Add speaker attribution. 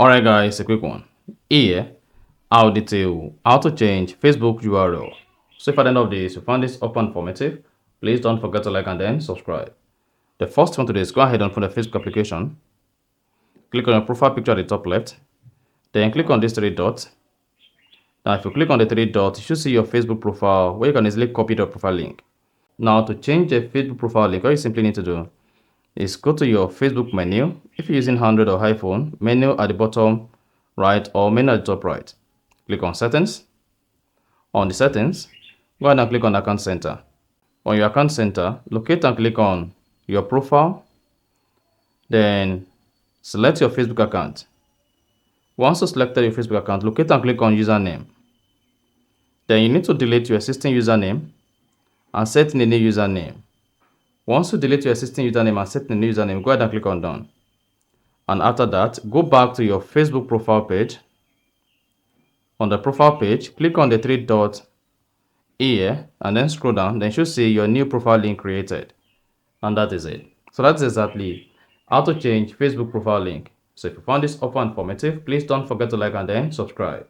Speaker 1: Alright guys, a quick one. Here, I'll detail how to change Facebook URL. So if at the end of this you found this open informative, please don't forget to like and then subscribe. The first thing to do is go ahead and open the Facebook application. Click on your profile picture at the top left. Then click on these three dots. Now if you click on the three dots, you should see your Facebook profile where you can easily copy the profile link. Now to change the Facebook profile link, all you simply need to do is go to your Facebook menu. If you're using Android or iPhone, menu at the bottom right or menu at the top right. Click on settings. On the settings, go ahead and click on account center. On your account center, locate and click on your profile. Then select your Facebook account. Once you selected your Facebook account, locate and click on username. Then you need to delete your existing username and set in a new username. Once you delete your existing username and set in a new username, go ahead and click on done. And after that, go back to your Facebook profile page. On the profile page, click on the three dots here and then scroll down. Then you should see your new profile link created. And that is it. So that's exactly how to change Facebook profile link. So if you found this offer informative, please don't forget to like and then subscribe.